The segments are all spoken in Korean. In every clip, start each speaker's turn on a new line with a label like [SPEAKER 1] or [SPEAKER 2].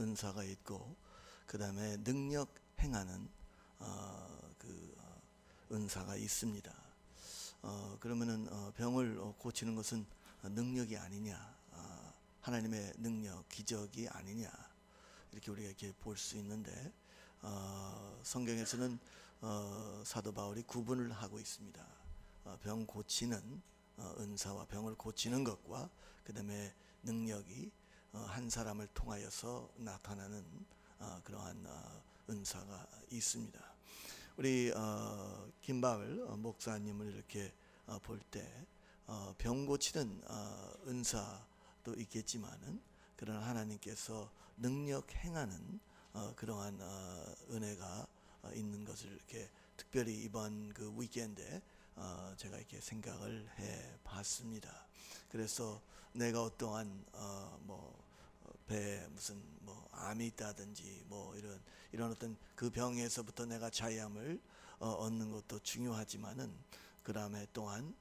[SPEAKER 1] 은사가 있고, 그 다음에 능력 행하는 은사가 있습니다. 그러면은 병을 고치는 것은 능력이 아니냐, 하나님의 능력, 기적이 아니냐, 이렇게 우리가 이렇게 볼 수 있는데, 성경에서는 사도 바울이 구분을 하고 있습니다. 병 고치는 은사와 병을 고치는 것과 그 다음에 능력이 한 사람을 통하여서 나타나는 그러한 은사가 있습니다. 우리 김바울 목사님을 이렇게 볼 때 병 고치는 은사도 있겠지만은, 그러나 하나님께서 능력 행하는 그러한 은혜가 있는 것을 이렇게 특별히 이번 그 위켄드에 제가 이렇게 생각을 해 봤습니다. 그래서 내가 어떠한 배에 무슨 암이 있다든지 이런 어떤 그 병에서부터 내가 자유함을 얻는 것도 중요하지만은, 그 다음에 또한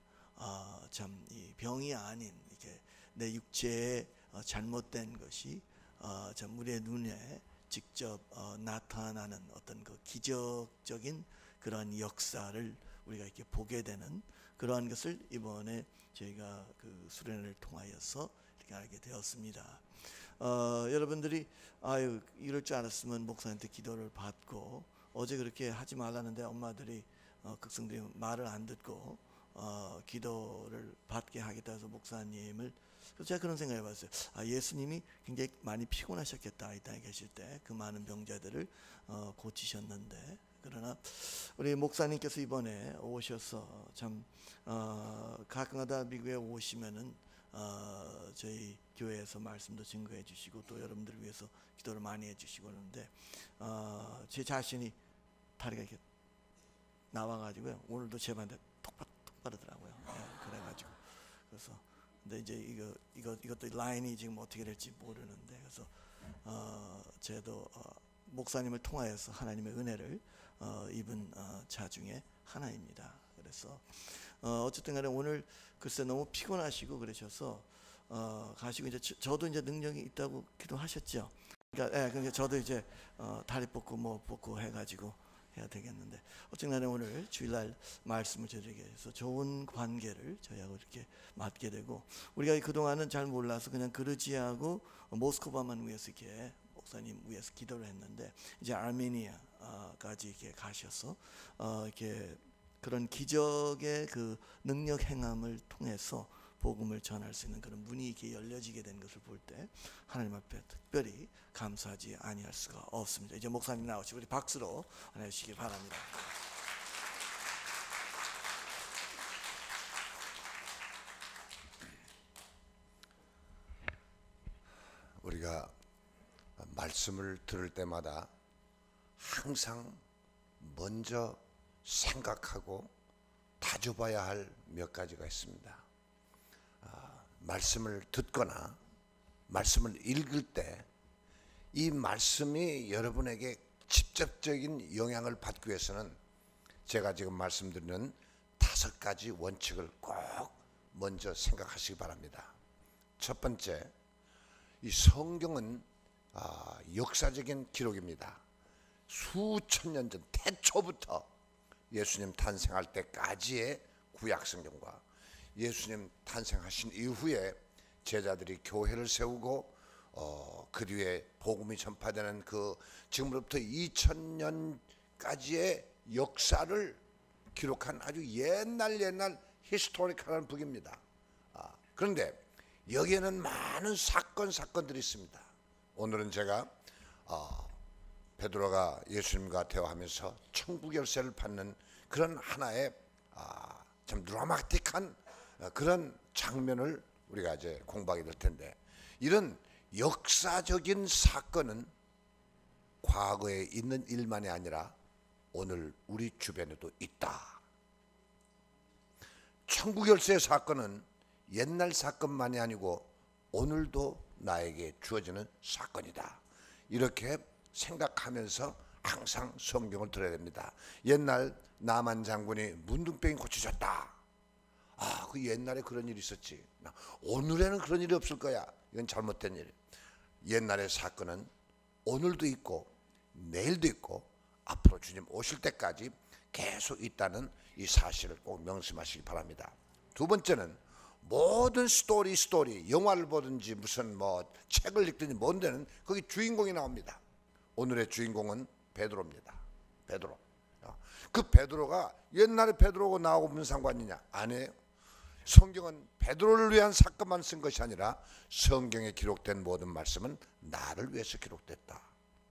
[SPEAKER 1] 참 이 병이 아닌 이렇게 내 육체에 잘못된 것이 참 우리의 눈에 직접 나타나는 어떤 그 기적적인 그러한 역사를 우리가 이렇게 보게 되는 그러한 것을 이번에 저희가 그 수련을 통하여서 이렇게 알게 되었습니다. 여러분들이 이럴 줄 알았으면 목사한테 기도를 받고, 어제 그렇게 하지 말라는데 엄마들이 극성들이 말을 안 듣고 기도를 받게 하겠다 해서 목사님을, 그래서 제가 그런 생각을 해봤어요. 예수님이 굉장히 많이 피곤하셨겠다, 이 땅에 계실 때 그 많은 병자들을 고치셨는데, 그러나 우리 목사님께서 이번에 오셔서 참 가끔가다 미국에 오시면은 저희 교회에서 말씀도 증거해 주시고 또 여러분들을 위해서 기도를 많이 해 주시고 그러는데, 제 자신이 다리가 이렇게 나와가지고요, 오늘도 제 반대 똑바르더라고요. 그래가지고 그래서 근데 이제 이것도 라인이 지금 어떻게 될지 모르는데, 그래서 저도 목사님을 통하여서 하나님의 은혜를 입은 자 중에 하나입니다. 그래서 어쨌든 간에 오늘 글쎄 너무 피곤하시고 그러셔서 가시고, 이제 저도 이제 능력이 있다고 기도하셨죠. 그러니까 저도 이제 다리 뻗고 뻗고 해가지고 해야 되겠는데, 어쨌든 간에 오늘 주일날 말씀을 저에게 해서 좋은 관계를 저희하고 이렇게 맡게 되고, 우리가 그동안은 잘 몰라서 그냥 그르지하고 모스크바만 위해서 이렇게 목사님 위해서 기도를 했는데, 이제 아르메니아까지 이렇게 가셔서 이렇게 그런 기적의 그 능력 행함을 통해서 복음을 전할 수 있는 그런 문이 이렇게 열려지게 된 것을 볼 때 하나님 앞에 특별히 감사하지 아니할 수가 없습니다. 이제 목사님 나오시고 우리 박수로 안아주시기 바랍니다.
[SPEAKER 2] 우리가 말씀을 들을 때마다 항상 먼저 생각하고 다져봐야 할 몇 가지가 있습니다. 말씀을 듣거나 말씀을 읽을 때 이 말씀이 여러분에게 직접적인 영향을 받기 위해서는 제가 지금 말씀드리는 5가지 원칙을 꼭 먼저 생각하시기 바랍니다. 첫 번째, 이 성경은 역사적인 기록입니다. 수천 년 전 태초부터 예수님 탄생할 때까지의 구약 성경과 예수님 탄생하신 이후에 제자들이 교회를 세우고 그 뒤에 복음이 전파되는 그 지금부터 2000년까지의 역사를 기록한 아주 옛날 히스토리컬한 북입니다. 그런데 여기에는 많은 사건들이 있습니다. 오늘은 제가 베드로가 예수님과 대화하면서 천국 열쇠를 받는 그런 하나의 참 드라마틱한 그런 장면을 우리가 이제 공부하게 될 텐데, 이런 역사적인 사건은 과거에 있는 일만이 아니라 오늘 우리 주변에도 있다. 천국 열쇠의 사건은 옛날 사건만이 아니고 오늘도 나에게 주어지는 사건이다. 이렇게 생각하면서 항상 성경을 들어야 됩니다. 옛날 나만 장군이 문둥병이 고쳐졌다. 그 옛날에 그런 일이 있었지. 오늘에는 그런 일이 없을 거야. 이건 잘못된 일. 옛날의 사건은 오늘도 있고 내일도 있고 앞으로 주님 오실 때까지 계속 있다는 이 사실을 꼭 명심하시기 바랍니다. 두 번째는 모든 스토리 영화를 보든지 무슨 뭐 책을 읽든지 뭔 데는 거기 주인공이 나옵니다. 오늘의 주인공은 베드로입니다. 베드로. 그 베드로가 옛날에 베드로가 나하고 무슨 상관이냐? 아니에요. 성경은 베드로를 위한 사건만 쓴 것이 아니라 성경에 기록된 모든 말씀은 나를 위해서 기록됐다.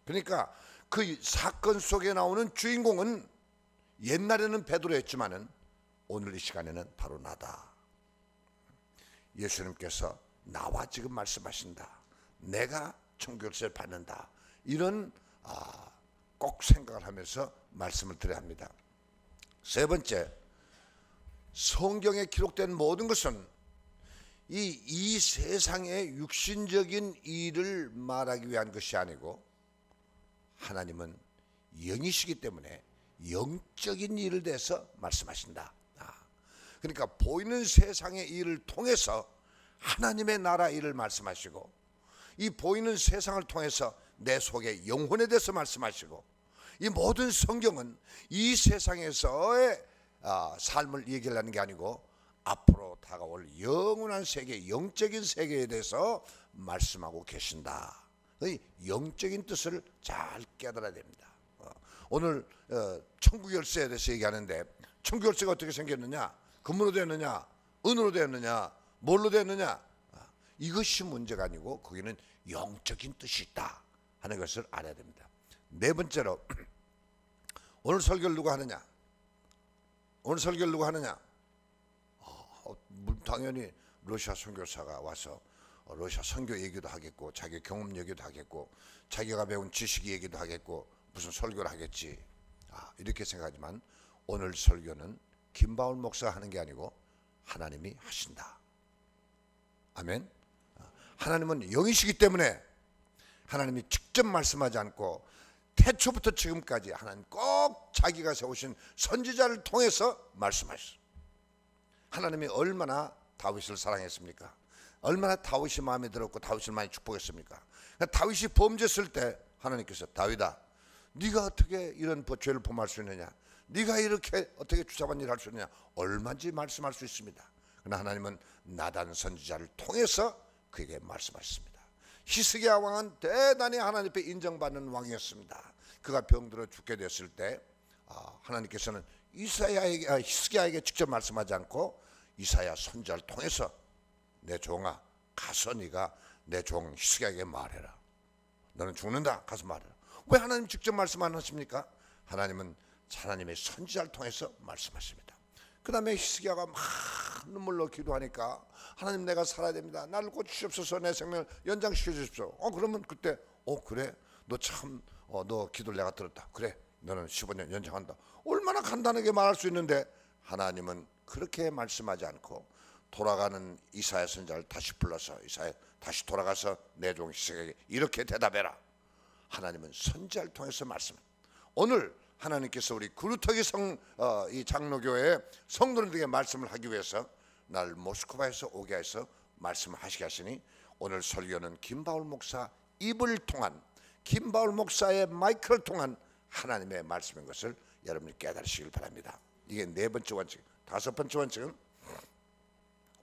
[SPEAKER 2] 그러니까 그 사건 속에 나오는 주인공은 옛날에는 베드로였지만은 오늘 이 시간에는 바로 나다. 예수님께서 나와 지금 말씀하신다. 내가 천국 열쇠를 받는다. 이런 꼭 생각을 하면서 말씀을 드려야 합니다. 세 번째, 성경에 기록된 모든 것은 이 세상의 육신적인 일을 말하기 위한 것이 아니고 하나님은 영이시기 때문에 영적인 일을 대해서 말씀하신다. 그러니까 보이는 세상의 일을 통해서 하나님의 나라 일을 말씀하시고 이 보이는 세상을 통해서 내 속의 영혼에 대해서 말씀하시고 이 모든 성경은 이 세상에서의 삶을 얘기하는 게 아니고 앞으로 다가올 영원한 세계, 영적인 세계에 대해서 말씀하고 계신다. 영적인 뜻을 잘 깨달아야 됩니다. 오늘 천국 열쇠에 대해서 얘기하는데 천국 열쇠가 어떻게 생겼느냐? 금으로 되었느냐? 은으로 되었느냐? 뭘로 되었느냐? 이것이 문제가 아니고 거기는 영적인 뜻이 있다 하는 것을 알아야 됩니다. 네 번째로 오늘 설교를 누가 하느냐? 오늘 설교를 누가 하느냐? 당연히 러시아 선교사가 와서 러시아 선교 얘기도 하겠고 자기 경험 얘기도 하겠고 자기가 배운 지식 얘기도 하겠고 무슨 설교를 하겠지. 이렇게 생각하지만 오늘 설교는 김바울 목사가 하는 게 아니고 하나님이 하신다. 아멘. 하나님은 영이시기 때문에 하나님이 직접 말씀하지 않고 태초부터 지금까지 하나님 꼭 자기가 세우신 선지자를 통해서 말씀하셨어요. 하나님이 얼마나 다윗을 사랑했습니까? 얼마나 다윗이 마음에 들었고 다윗을 많이 축복했습니까? 다윗이 범죄했을 때 하나님께서 다윗아 네가 어떻게 이런 죄를 범할 수 있느냐? 네가 이렇게 어떻게 주잡은 일을 할 수 있느냐? 얼마든지 말씀할 수 있습니다. 그러나 하나님은 나단 선지자를 통해서 그에게 말씀하셨습니다. 히스기야 왕은 대단히 하나님 앞에 인정받는 왕이었습니다. 그가 병들어 죽게 됐을 때 하나님께서는 히스기야에게 직접 말씀하지 않고 이사야 선지자를 통해서 내 종아 가서 네가 내 종 히스기야에게 말해라. 너는 죽는다. 가서 말해라. 왜 하나님 직접 말씀 안 하십니까? 하나님은 하나님의 선지자를 통해서 말씀하십니다. 그 다음에 히스기야가 막 눈물로 기도하니까 하나님 내가 살아야 됩니다. 나를 고치시옵소서. 내 생명을 연장시켜 주십시오. 그러면 그때 그래 너 참 너 기도를 내가 들었다. 그래 너는 15년 연장한다. 얼마나 간단하게 말할 수 있는데 하나님은 그렇게 말씀하지 않고 돌아가는 이사야 선지자를 다시 불러서 이사야 다시 돌아가서 내 종 히스기야에게 이렇게 대답해라. 하나님은 선지자를 통해서 말씀. 오늘 하나님께서 우리 그루터기 이 장로교회 성도들에게 말씀을 하기 위해서 나를 모스크바에서 오게 해서 말씀을 하시게 하시니 오늘 설교는 김바울 목사 입을 통한 김바울 목사의 마이크를 통한 하나님의 말씀인 것을 여러분이 깨달으시길 바랍니다. 이게 네 번째 원칙. 다섯 번째 원칙은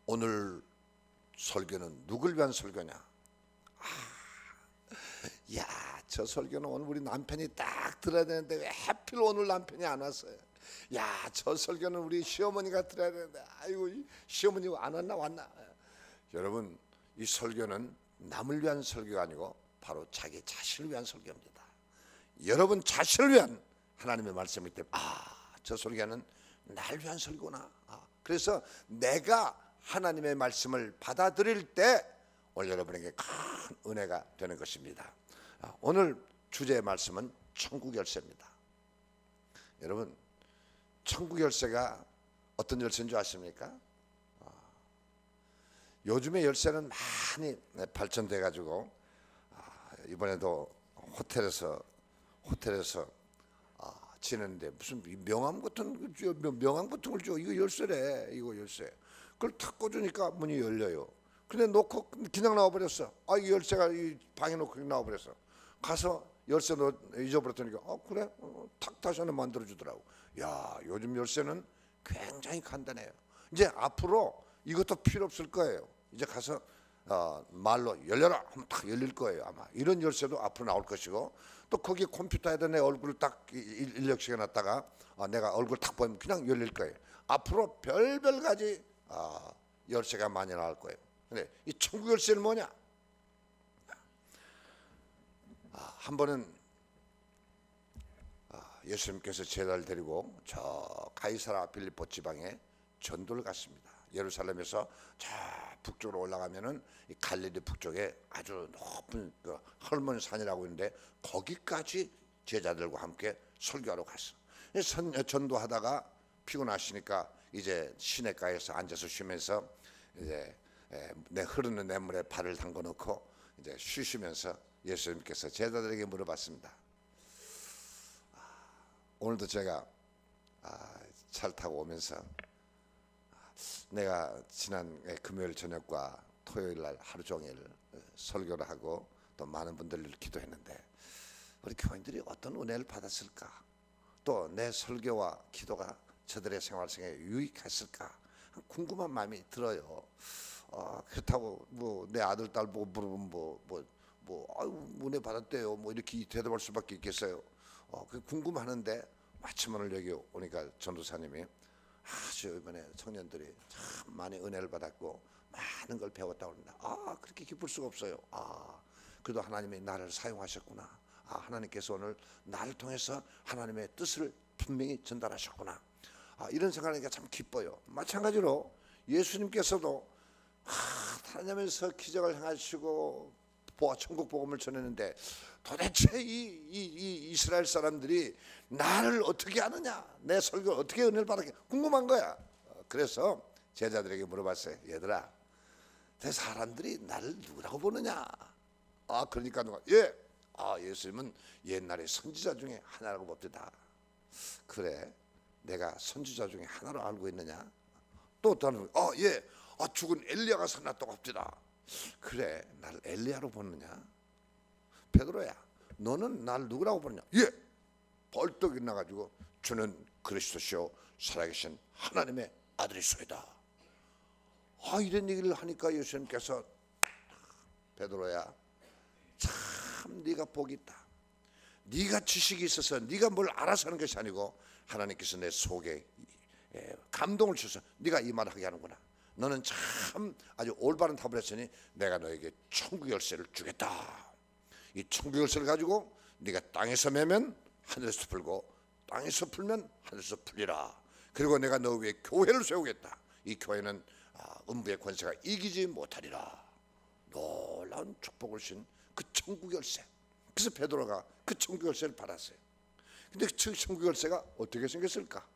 [SPEAKER 2] 오늘 설교는 누굴 위한 설교냐? 저 설교는 오늘 우리 남편이 딱 들어야 되는데 왜 하필 오늘 남편이 안 왔어요? 저 설교는 우리 시어머니가 들어야 되는데 아이고 시어머니 안 왔나? 여러분 이 설교는 남을 위한 설교가 아니고 바로 자기 자신을 위한 설교입니다. 여러분 자신을 위한 하나님의 말씀이기 때문에 저 설교는 날 위한 설교구나. 그래서 내가 하나님의 말씀을 받아들일 때 오늘 여러분에게 큰 은혜가 되는 것입니다. 오늘 주제의 말씀은 천국 열쇠입니다. 여러분 천국 열쇠가 어떤 열쇠인 줄 아십니까? 요즘에 열쇠는 많이 발전돼 가지고 이번에도 호텔에서 지냈는데 무슨 명함 같은 걸 줘. 이거 열쇠래. 이거 열쇠. 그걸 탁 꽂으니까 문이 열려요. 근데 놓고 그냥 나와버렸어. 이 열쇠가 이 방에 놓고 나와버렸어. 가서 열쇠 잊어버렸더니 그래? 탁 다시 하나 만들어주더라고. 야, 요즘 열쇠는 굉장히 간단해요. 이제 앞으로 이것도 필요 없을 거예요. 이제 가서 말로 열려라 하면 딱 열릴 거예요. 아마 이런 열쇠도 앞으로 나올 것이고, 또 거기 컴퓨터에다 내 얼굴을 딱 입력시켜 놨다가 내가 얼굴 딱 보면 그냥 열릴 거예요. 앞으로 별별 가지 열쇠가 많이 나올 거예요. 근데 이 천국 열쇠는 뭐냐? 한 번은 예수님께서 제자를 데리고 저 가이사라 빌립보 지방에 전도를 갔습니다. 예루살렘에서 저 북쪽으로 올라가면은 이 갈릴리 북쪽에 아주 높은 그 헐몬 산이라고 있는데 거기까지 제자들과 함께 설교하러 갔어. 전도하다가 피곤하시니까 이제 시냇가에서 앉아서 쉬면서 이제 흐르는 냇물에 발을 담궈 놓고 이제 쉬시면서 예수님께서 제자들에게 물어봤습니다. 오늘도 제가 차를 타고 오면서 내가 지난 금요일 저녁과 토요일 날 하루 종일 설교를 하고 또 많은 분들을 기도했는데 우리 교인들이 어떤 은혜를 받았을까? 또 내 설교와 기도가 저들의 생활성에 유익했을까? 궁금한 마음이 들어요. 그렇다고 뭐 내 아들 딸 보고 물으면 아유 은혜 받았대요 뭐 이렇게 대답할 수밖에 있겠어요. 그 궁금하는데 마침 오늘 여기 오니까 전도사님이 아주 이번에 청년들이 참 많이 은혜를 받았고 많은 걸 배웠다고 합니다. 그렇게 기쁠 수가 없어요. 그래도 하나님이 나를 사용하셨구나. 하나님께서 오늘 나를 통해서 하나님의 뜻을 분명히 전달하셨구나. 이런 생각하니까 참 기뻐요. 마찬가지로 예수님께서도 다니면서 기적을 행하시고 천국 복음을 전했는데 도대체 이 이스라엘 사람들이 나를 어떻게 아느냐, 내 설교를 어떻게 은혜를 받았게 궁금한 거야. 그래서 제자들에게 물어봤어요. 얘들아, 내 사람들이 나를 누구라고 보느냐? 그러니까 누가 예수님은 옛날에 선지자 중에 하나라고 봅니다. 그래, 내가 선지자 중에 하나로 알고 있느냐? 또 다른 죽은 엘리야가 살았다고 합니다. 그래, 날 엘리야로 보느냐? 베드로야, 너는 날 누구라고 보느냐? 벌떡 일어나가지고 주는 그리스도시요 살아계신 하나님의 아들이소이다. 이런 얘기를 하니까 예수님께서 베드로야, 참 네가 복이 있다. 네가 지식이 있어서 네가 뭘 알아서 하는 것이 아니고 하나님께서 내 속에 감동을 주셔서 네가 이 말을 하게 하는구나. 너는 참 아주 올바른 답을 했으니 내가 너에게 천국 열쇠를 주겠다. 이 천국 열쇠를 가지고 네가 땅에서 매면 하늘에서 풀고 땅에서 풀면 하늘에서 풀리라. 그리고 내가 너 위에 교회를 세우겠다. 이 교회는 음부의 권세가 이기지 못하리라. 놀라운 축복을 신 그 천국 열쇠. 그래서 베드로가 그 천국 열쇠를 받았어요. 근데 그 천국 열쇠가 어떻게 생겼을까?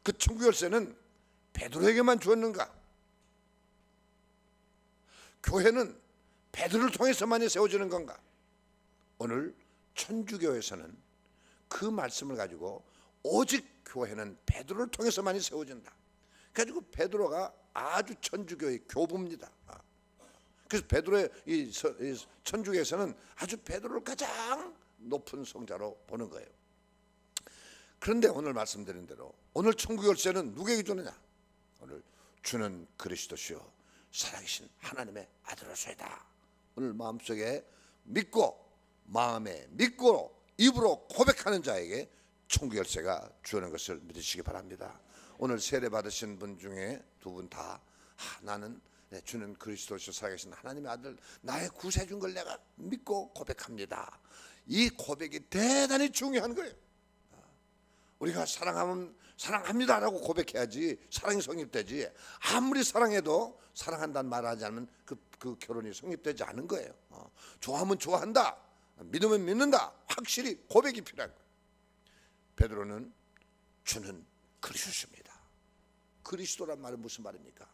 [SPEAKER 2] 그 천국 열쇠는 베드로에게만 주었는가? 교회는 베드로를 통해서만이 세워지는 건가? 오늘 천주교에서는 그 말씀을 가지고 오직 교회는 베드로를 통해서만이 세워진다. 그래가지고 베드로가 아주 천주교의 교부입니다. 그래서 베드로의 이 천주교에서는 아주 베드로를 가장 높은 성자로 보는 거예요. 그런데 오늘 말씀드린 대로 오늘 천국 열쇠는 누구에게 주느냐? 오늘 주는 그리스도시요 살아계신 하나님의 아들로소이다. 오늘 마음속에 믿고 마음에 믿고 입으로 고백하는 자에게 천국 열쇠가 주는 것을 믿으시기 바랍니다. 오늘 세례 받으신 분 중에 두 분 다 나는 주는 그리스도시요 살아계신 하나님의 아들 나의 구세주인 걸 내가 믿고 고백합니다. 이 고백이 대단히 중요한 거예요. 우리가 사랑합니다라고 고백해야지 사랑이 성립되지. 아무리 사랑해도 사랑한다는 말을 하지 않으면 그 결혼이 성립되지 않은 거예요. 좋아하면 좋아한다, 믿으면 믿는다, 확실히 고백이 필요한 거예요. 베드로는 주는 그리스도십니다. 그리스도란 말은 무슨 말입니까?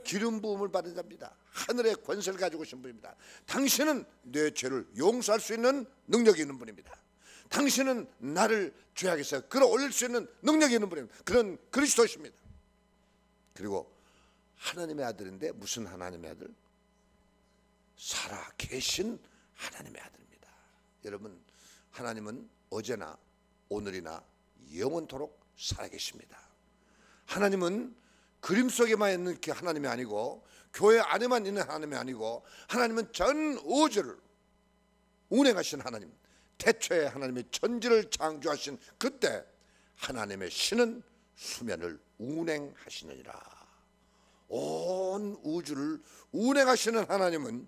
[SPEAKER 2] 기름 부음을 받은 자입니다. 하늘의 권세를 가지고 오신 분입니다. 당신은 내 죄를 용서할 수 있는 능력이 있는 분입니다. 당신은 나를 죄악에서 끌어올릴 수 있는 능력이 있는 분입니다. 그런 그리스도십니다. 그리고 하나님의 아들인데 무슨 하나님의 아들? 살아 계신 하나님의 아들입니다. 여러분, 하나님은 어제나 오늘이나 영원토록 살아계십니다. 하나님은 그림 속에만 있는 그 하나님이 아니고 교회 안에만 있는 하나님이 아니고 하나님은 전 우주를 운행하신 하나님, 태초에 하나님의 천지를 창조하신 그때 하나님의 신은 수면을 운행하시느니라. 온 우주를 운행하시는 하나님은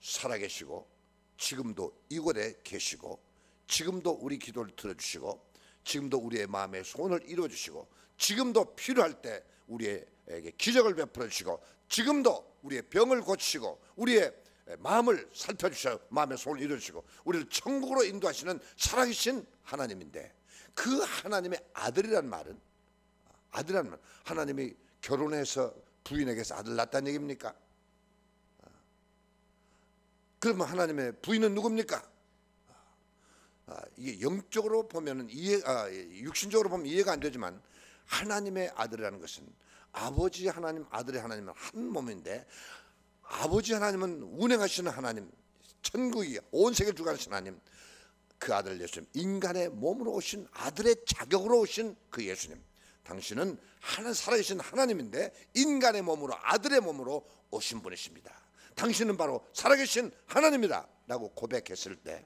[SPEAKER 2] 살아계시고 지금도 이곳에 계시고 지금도 우리 기도를 들어주시고 지금도 우리의 마음의 소원을 이루어주시고 지금도 필요할 때 우리에게 기적을 베풀어 주시고 지금도 우리의 병을 고치시고 우리의 마음을 살펴주셔 마음의 소원을 이루어주시고 우리를 천국으로 인도하시는 살아계신 하나님인데, 그 하나님의 아들이란 말은 하나님이 결혼해서 부인에게서 아들 낳았다는 얘기입니까? 그러면 하나님의 부인은 누굽니까? 이게 영적으로 보면 육신적으로 보면 이해가 안 되지만 하나님의 아들이라는 것은 아버지 하나님, 아들의 하나님은 한 몸인데, 아버지 하나님은 운행하시는 하나님, 천국이 온 세계를 주관하시는 하나님, 그 아들 예수님, 인간의 몸으로 오신 아들의 자격으로 오신 그 예수님, 당신은 하나 살아계신 하나님인데 인간의 몸으로, 아들의 몸으로 오신 분이십니다. 당신은 바로 살아계신 하나님이다 라고 고백했을 때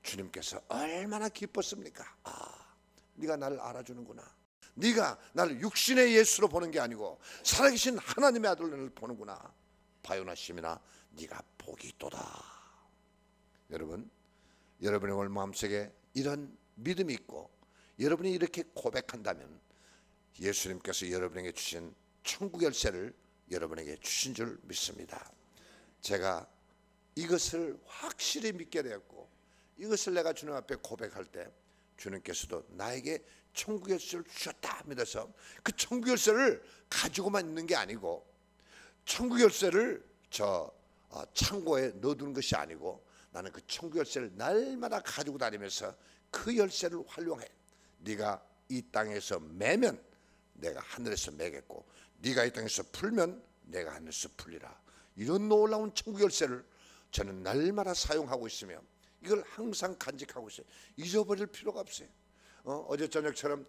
[SPEAKER 2] 주님께서 얼마나 기뻤습니까? 네가 나를 알아주는구나. 네가 나를 육신의 예수로 보는 게 아니고 살아계신 하나님의 아들로 보는구나. 바요나 시민아, 네가 복이 있도다. 여러분, 여러분의 오늘 마음속에 이런 믿음이 있고 여러분이 이렇게 고백한다면 예수님께서 여러분에게 주신 천국 열쇠를 여러분에게 주신 줄 믿습니다. 제가 이것을 확실히 믿게 되었고 이것을 내가 주님 앞에 고백할 때 주님께서도 나에게 천국 열쇠를 주셨다 믿어서 그 천국 열쇠를 가지고만 있는 게 아니고 천국 열쇠를 창고에 넣어두는 것이 아니고 나는 그 천국 열쇠를 날마다 가지고 다니면서 그 열쇠를 활용해. 네가 이 땅에서 매면 내가 하늘에서 매겠고 네가 이 땅에서 풀면 내가 하늘에서 풀리라. 이런 놀라운 천국 열쇠를 저는 날마다 사용하고 있으며 이걸 항상 간직하고 있어요. 잊어버릴 필요가 없어요. 어제 저녁처럼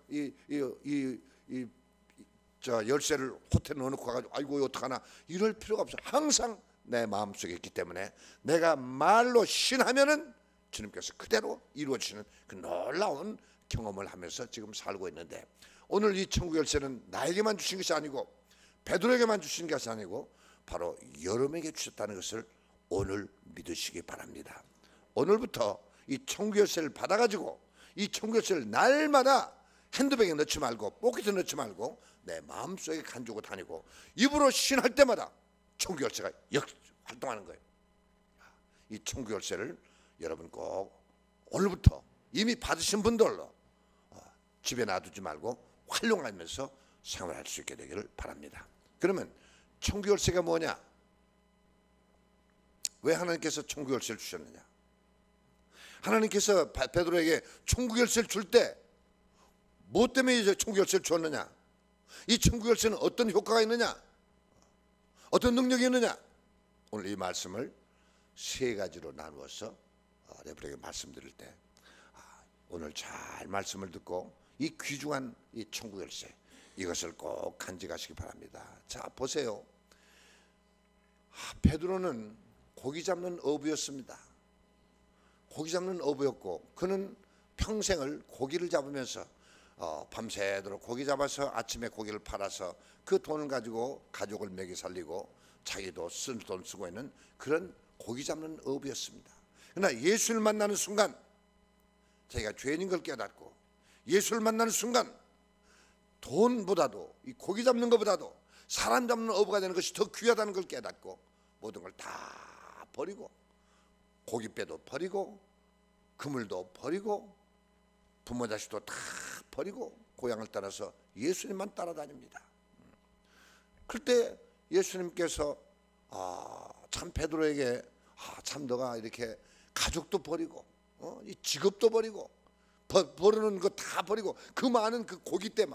[SPEAKER 2] 저 열쇠를 호텔에 넣어놓고 가가지고 아이고 어떡하나 이럴 필요가 없어요. 항상 내 마음속에 있기 때문에 내가 말로 신하면은 주님께서 그대로 이루어지는 그 놀라운 경험을 하면서 지금 살고 있는데, 오늘 이 천국 열쇠는 나에게만 주신 것이 아니고 베드로에게만 주신 것이 아니고 바로 여러분에게 주셨다는 것을 오늘 믿으시기 바랍니다. 오늘부터 이 천국 열쇠를 받아가지고 이 천국 열쇠를 날마다 핸드백에 넣지 말고 포켓에 넣지 말고 내 마음속에 간주고 다니고 입으로 신할 때마다 천국 열쇠가 활동하는 거예요. 이 천국 열쇠를 여러분 꼭 오늘부터 이미 받으신 분들로 집에 놔두지 말고 활용하면서 생활할 수 있게 되기를 바랍니다. 그러면 천국 열쇠가 뭐냐? 왜 하나님께서 천국 열쇠를 주셨느냐? 하나님께서 베드로에게 천국 열쇠를 줄 때 뭐 때문에 이제 천국 열쇠를 줬느냐? 이 천국 열쇠는 어떤 효과가 있느냐? 어떤 능력이 있느냐? 오늘 이 말씀을 세 가지로 나누어서 여러분에게 말씀드릴 때 오늘 잘 말씀을 듣고 이 귀중한 이 천국 열쇠 이것을 꼭 간직하시기 바랍니다. 자, 보세요. 베드로는 고기 잡는 어부였습니다. 고기 잡는 어부였고 그는 평생을 고기를 잡으면서 밤새도록 고기 잡아서 아침에 고기를 팔아서 그 돈을 가지고 가족을 먹여 살리고 자기도 쓸 돈 쓰고 있는 그런 고기 잡는 어부였습니다. 그러나 예수를 만나는 순간 자기가 죄인인 걸 깨닫고 예수를 만나는 순간 돈보다도 이 고기 잡는 것보다도 사람 잡는 어부가 되는 것이 더 귀하다는 걸 깨닫고 모든 걸 다 버리고 고깃배도 버리고 그물도 버리고 부모 자식도 다 버리고 고향을 떠나서 예수님만 따라다닙니다. 그때 예수님께서 참 베드로에게 참 너가 이렇게 가족도 버리고 이 직업도 버리고 버리는 거 다 버리고 그 많은 그 고깃대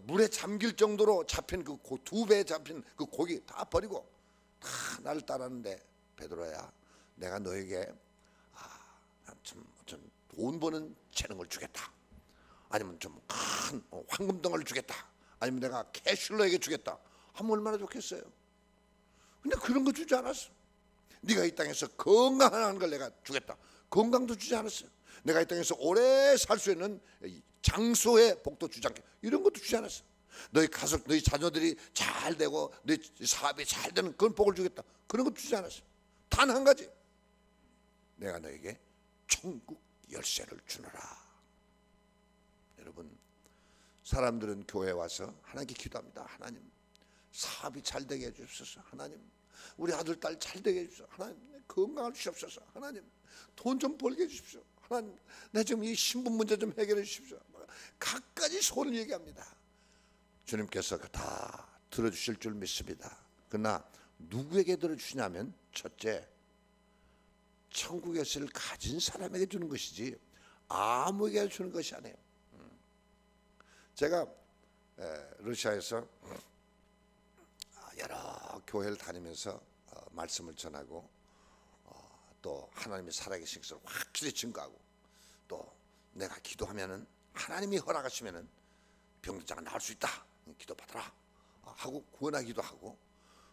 [SPEAKER 2] 물에 잠길 정도로 잡힌 그 2배 잡힌 그 고기 다 버리고 다 나를 따랐는데 베드로야 내가 너에게 좀 돈 버는 재능을 주겠다, 아니면 좀 큰 황금덩어리를 주겠다, 아니면 내가 캐시를 너에게 주겠다 하면 얼마나 좋겠어요. 근데 그런 거 주지 않았어. 네가 이 땅에서 건강한 걸 내가 주겠다, 건강도 주지 않았어요. 내가 이 땅에서 오래 살 수 있는 장소의 복도 주지 않게, 이런 것도 주지 않았어. 너희 가족, 너희 자녀들이 잘 되고 너희 사업이 잘 되는 그런 복을 주겠다, 그런 것도 주지 않았어. 단 한 가지, 내가 너에게 천국 열쇠를 주노라. 여러분, 사람들은 교회에 와서 하나님께 기도합니다. 하나님, 사업이 잘 되게 해주옵소서. 하나님, 우리 아들 딸 잘 되게 해주소서. 하나님, 건강을 주옵소서. 하나님, 돈 좀 벌게 해주십시오. 하나님, 내 지금 이 신분 문제 좀 해결해 주십시오. 갖가지 소원을 얘기합니다. 주님께서 다 들어주실 줄 믿습니다. 그러나 누구에게 들어주시냐면, 첫째, 천국의 열쇠를 가진 사람에게 주는 것이지 아무에게 주는 것이 아니에요. 제가 러시아에서 여러 교회를 다니면서 말씀을 전하고 또 하나님의 살아계신 것을 확실히 증거하고, 또 내가 기도하면은 하나님이 허락하시면은 병자가 나을 수 있다, 기도받아라 하고 구원하기도 하고.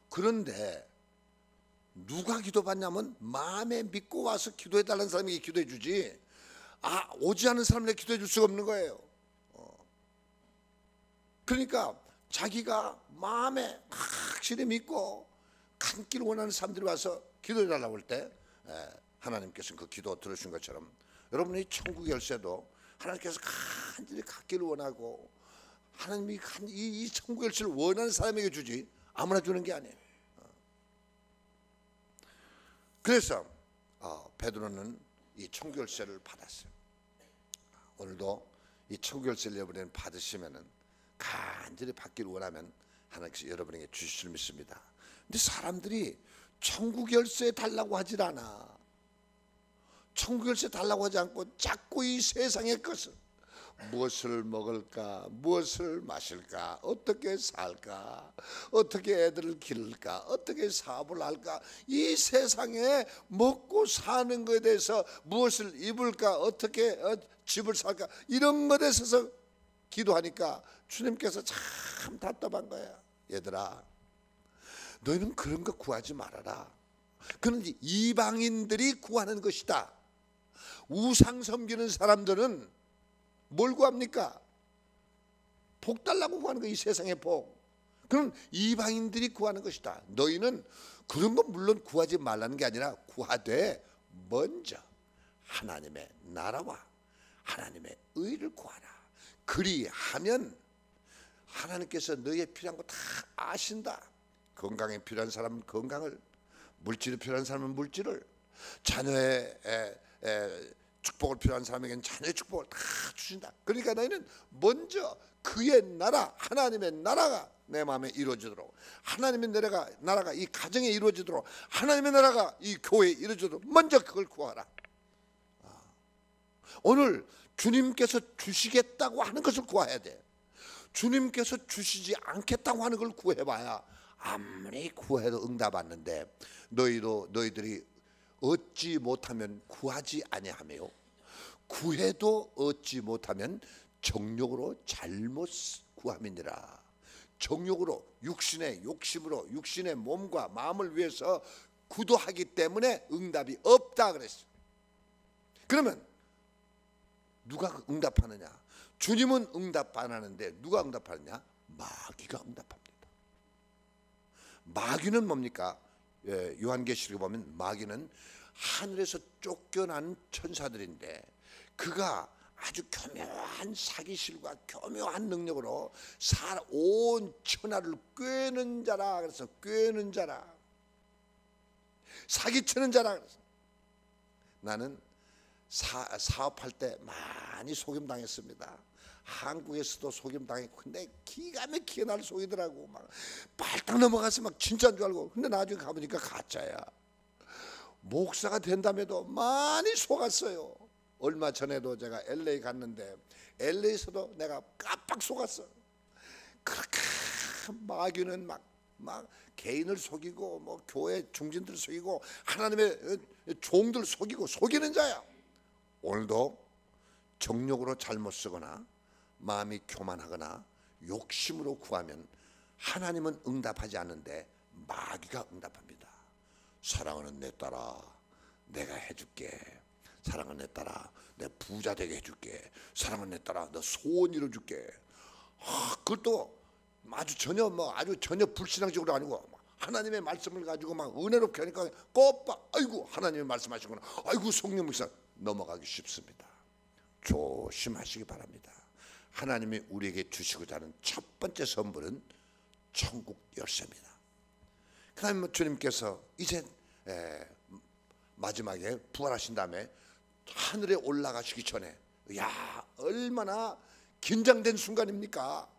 [SPEAKER 2] 그런데 누가 기도받냐면 마음에 믿고 와서 기도해달라는 사람에게 기도해 주지, 오지 않은 사람에게 기도해 줄 수가 없는 거예요. 그러니까 자기가 마음에 확실히 믿고 간길 원하는 사람들이 와서 기도해 달라고 할 때 하나님께서는 그 기도 들으신 것처럼, 여러분의 천국 열쇠도 하나님께서 간절히 갖기를 원하고 하나님이 이 천국 열쇠를 원하는 사람에게 주지 아무나 주는 게 아니에요. 그래서 베드로는 이 천국 열쇠를 받았어요. 오늘도 이 천국 열쇠를 여러분이 받으시면은, 간절히 받기를 원하면 하나님께서 여러분에게 주실 줄 믿습니다. 근데 사람들이 천국 열쇠 달라고 하질 않아. 천국 열쇠 달라고 하지 않고 자꾸 이 세상의 것을, 무엇을 먹을까, 무엇을 마실까, 어떻게 살까, 어떻게 애들을 기를까, 어떻게 사업을 할까, 이 세상에 먹고 사는 것에 대해서, 무엇을 입을까, 어떻게 집을 살까, 이런 것에 있어서 기도하니까 주님께서 참 답답한 거야. 얘들아, 너희는 그런 거 구하지 말아라. 그는 이방인들이 구하는 것이다. 우상 섬기는 사람들은 뭘 구합니까? 복 달라고 구하는 거, 이 세상의 복. 그럼 이방인들이 구하는 것이다. 너희는 그런 거 물론 구하지 말라는 게 아니라 구하되 먼저 하나님의 나라와 하나님의 의를 구하라. 그리하면 하나님께서 너희의 필요한 거 다 아신다. 건강에 필요한 사람은 건강을, 물질이 필요한 사람은 물질을, 자녀의 축복을 필요한 사람에게는 자녀의 축복을 다 주신다. 그러니까 너희는 먼저 그의 나라, 하나님의 나라가 내 마음에 이루어지도록, 하나님의 나라가 이 가정에 이루어지도록, 하나님의 나라가 이 교회에 이루어지도록 먼저 그걸 구하라. 오늘 주님께서 주시겠다고 하는 것을 구해야 돼. 주님께서 주시지 않겠다고 하는 걸 구해봐야 아무리 구해도 응답 받는데, 너희들이 얻지 못하면 구하지 아니하며요. 구해도 얻지 못하면 정욕으로 잘못 구함이니라. 정욕으로, 육신의 욕심으로, 육신의 몸과 마음을 위해서 구도하기 때문에 응답이 없다 그랬어요. 그러면 누가 응답하느냐? 주님은 응답 안 하는데 누가 응답하느냐? 마귀가 응답합니다. 마귀는 뭡니까? 요한계시록에 보면 마귀는 하늘에서 쫓겨난 천사들인데, 그가 아주 교묘한 사기실과 교묘한 능력으로 온 천하를 꿰는 자라. 그래서 꿰는 자라, 사기치는 자라. 그래서 나는 사업할 때 많이 속임당했습니다. 한국에서도 속임당했고, 근데 기가 막히게 날 속이더라고. 막 발딱 넘어가서 막 진짜인 줄 알고, 근데 나중에 가보니까 가짜야. 목사가 된다며도 많이 속았어요. 얼마 전에도 제가 LA 갔는데 LA에서도 내가 깜빡 속았어. 그렇게 마귀는 막 개인을 속이고 뭐 교회 중진들 속이고 하나님의 종들 속이고 속이는 자야. 오늘도 정욕으로 잘못 쓰거나 마음이 교만하거나 욕심으로 구하면 하나님은 응답하지 않는데 마귀가 응답합니다. 사랑하는 내 딸아, 내가 해줄게. 사랑하는 내 딸아, 내 부자 되게 해줄게. 사랑하는 내 딸아, 너 소원 이뤄줄게. 그것도 아주 전혀 불신앙적으로 아니고 하나님의 말씀을 가지고 막 은혜롭게 하니까 꼬빠, 아이고 하나님의 말씀하시구나, 아이고 성령 묵상, 넘어가기 쉽습니다. 조심하시기 바랍니다. 하나님이 우리에게 주시고자 하는 첫 번째 선물은 천국 열쇠입니다. 그다음에 주님께서 이제 마지막에 부활하신 다음에 하늘에 올라가시기 전에, 야 얼마나 긴장된 순간입니까?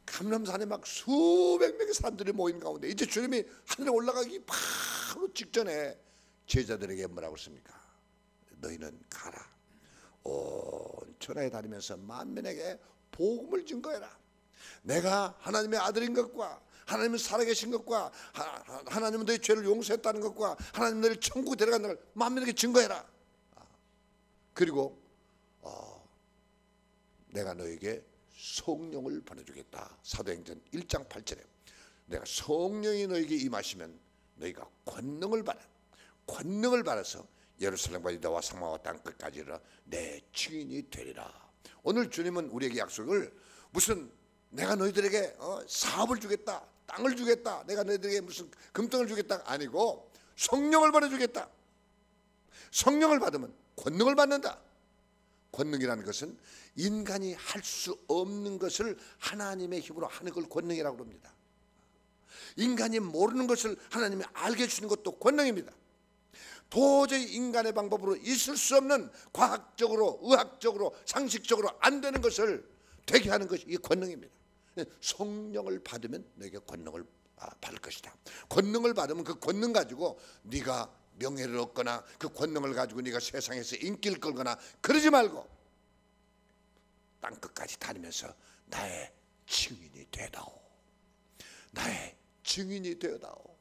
[SPEAKER 2] 감람산에 막 수백 명의 사람들이 모인 가운데 이제 주님이 하늘에 올라가기 바로 직전에 제자들에게 뭐라고 했습니까? 너희는 가라, 온 천하에 다니면서 만민에게 복음을 증거해라. 내가 하나님의 아들인 것과 하나님은 살아계신 것과 하나님은 너희 죄를 용서했다는 것과 하나님 너희를 천국에 데려간다는 걸 만민에게 증거해라. 그리고 내가 너에게 성령을 보내주겠다. 사도행전 1장 8절에 내가 성령이 너에게 임하시면 너희가 권능을 받아서 예루살렘과 유다와 사마와 땅 끝까지 이르러 내 증인이 되리라. 오늘 주님은 우리에게 약속을 무슨 내가 너희들에게 사업을 주겠다, 땅을 주겠다, 내가 너희들에게 무슨 금덩을 주겠다 아니고 성령을 보내주겠다. 성령을 받으면 권능을 받는다. 권능이라는 것은 인간이 할 수 없는 것을 하나님의 힘으로 하는 걸 권능이라고 합니다. 인간이 모르는 것을 하나님이 알게 해주는 것도 권능입니다. 도저히 인간의 방법으로 있을 수 없는 과학적으로, 의학적으로, 상식적으로 안 되는 것을 되게 하는 것이 이 권능입니다. 성령을 받으면 너에게 권능을 받을 것이다. 권능을 받으면 그 권능 가지고 네가 명예를 얻거나 그 권능을 가지고 네가 세상에서 인기를 끌거나 그러지 말고 땅끝까지 다니면서 나의 증인이 되다오. 나의 증인이 되다오.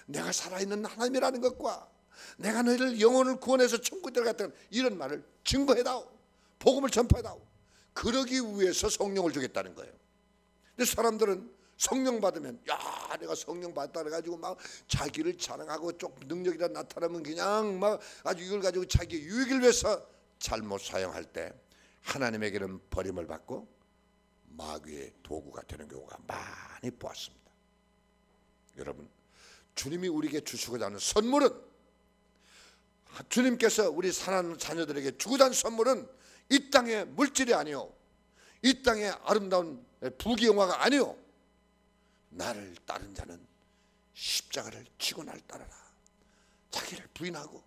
[SPEAKER 2] 내가 살아있는 하나님이라는 것과 내가 너희를 영혼을 구원해서 천국에 들어갔다는 이런 말을 증거해다오. 복음을 전파해다오. 그러기 위해서 성령을 주겠다는 거예요. 근데 사람들은 성령 받으면 야 내가 성령 받다 그래가지고 막 자기를 자랑하고 좀 능력이라 나타나면 그냥 막 아주 이걸 가지고 자기 유익을 위해서 잘못 사용할 때 하나님에게는 버림을 받고 마귀의 도구가 되는 경우가 많이 보았습니다. 여러분, 주님이 우리에게 주시고자 하는 선물은, 주님께서 우리 사랑하는 자녀들에게 주고자 하는 선물은 이 땅의 물질이 아니요, 이 땅의 아름다운 부귀영화가 아니요, 나를 따른 자는 십자가를 지고 날 따르라. 자기를 부인하고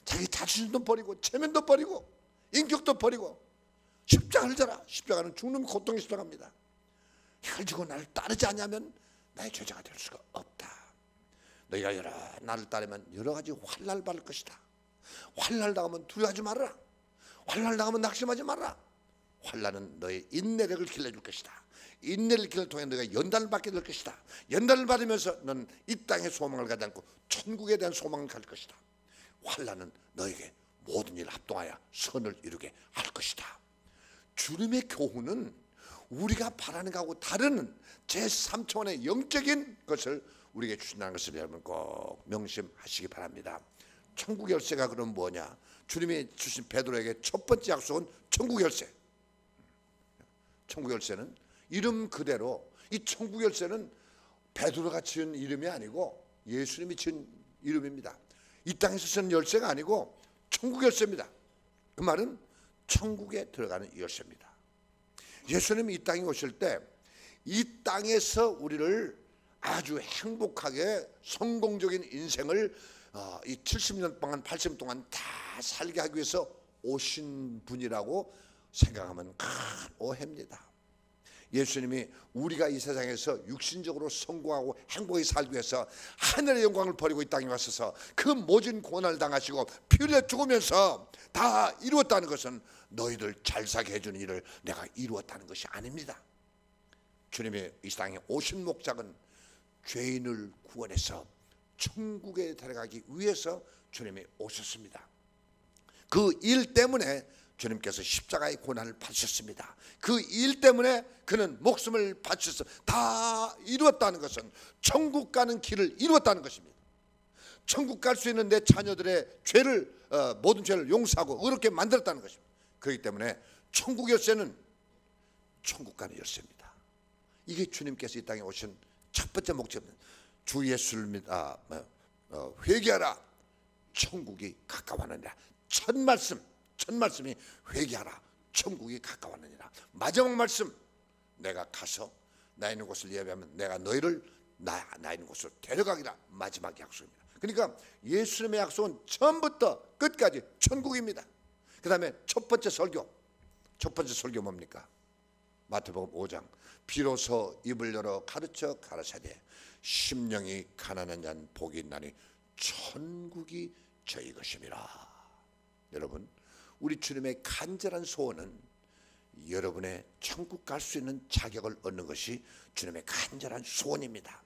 [SPEAKER 2] 자기 자신도 버리고 체면도 버리고 인격도 버리고 십자가를 져라. 십자가는 죽는 고통의 십자가입니다. 이걸 지고 나를 따르지 않으면 나의 죄자가 될 수가 없다. 너희가 나를 따르면 여러 가지 환난을 받을 것이다. 환난을 당하면 두려워하지 말아라. 환난을 당하면 낙심하지 말아라. 환난은 너의 인내력을 길러줄 것이다. 인내를 길을 통해 너가 연단을 받게 될 것이다. 연단을 받으면서 너는 이 땅의 소망을 가지 않고 천국에 대한 소망을 가질 것이다. 환난은 너에게 모든 일을 합동하여 선을 이루게 할 것이다. 주님의 교훈은 우리가 바라는 것하고 다른 제3차원의 영적인 것을 우리에게 주신다는 것을 여러분 꼭 명심하시기 바랍니다. 천국 열쇠가 그럼 뭐냐? 주님이 주신 베드로에게 첫 번째 약속은 천국 열쇠. 천국 열쇠는 이름 그대로, 이 천국 열쇠는 베드로가 지은 이름이 아니고 예수님이 지은 이름입니다. 이 땅에서 쓰는 열쇠가 아니고 천국 열쇠입니다. 그 말은 천국에 들어가는 열쇠입니다. 예수님이 이 땅에 오실 때 이 땅에서 우리를 아주 행복하게 성공적인 인생을 이 70년 동안 80년 동안 다 살게 하기 위해서 오신 분이라고 생각하면 큰 오해입니다. 예수님이 우리가 이 세상에서 육신적으로 성공하고 행복하게 살기 위해서 하늘의 영광을 버리고 이 땅에 왔어서 그 모진 고난을 당하시고 피 흘려 죽으면서 다 이루었다는 것은 너희들 잘 살게 해주는 일을 내가 이루었다는 것이 아닙니다. 주님이 이 땅에 오신 목적은 죄인을 구원해서 천국에 데려가기 위해서 주님이 오셨습니다. 그 일 때문에 주님께서 십자가의 고난을 받으셨습니다. 그 일 때문에 그는 목숨을 바치셔서 다 이루었다는 것은 천국 가는 길을 이루었다는 것입니다. 천국 갈 수 있는 내 자녀들의 죄를 모든 죄를 용서하고 의롭게 만들었다는 것입니다. 그렇기 때문에 천국 열쇠는 천국 가는 열쇠입니다. 이게 주님께서 이 땅에 오신 첫 번째 목적입니다. 주 예수를 회개하라, 천국이 가까워하느니라. 첫 말씀이 회개하라, 천국이 가까웠느니라. 마지막 말씀, 내가 가서 나 있는 곳을 예배하면 내가 너희를 나 있는 곳으로 데려가기라. 마지막 약속입니다. 그러니까 예수님의 약속은 처음부터 끝까지 천국입니다. 그 다음에 첫 번째 설교 뭡니까? 마태복음 5장, 비로소 입을 열어 가르쳐 가라사대 심령이 가난한 자는 복이 있나니 천국이 저희 것임이라. 여러분, 우리 주님의 간절한 소원은 여러분의 천국 갈 수 있는 자격을 얻는 것이 주님의 간절한 소원입니다.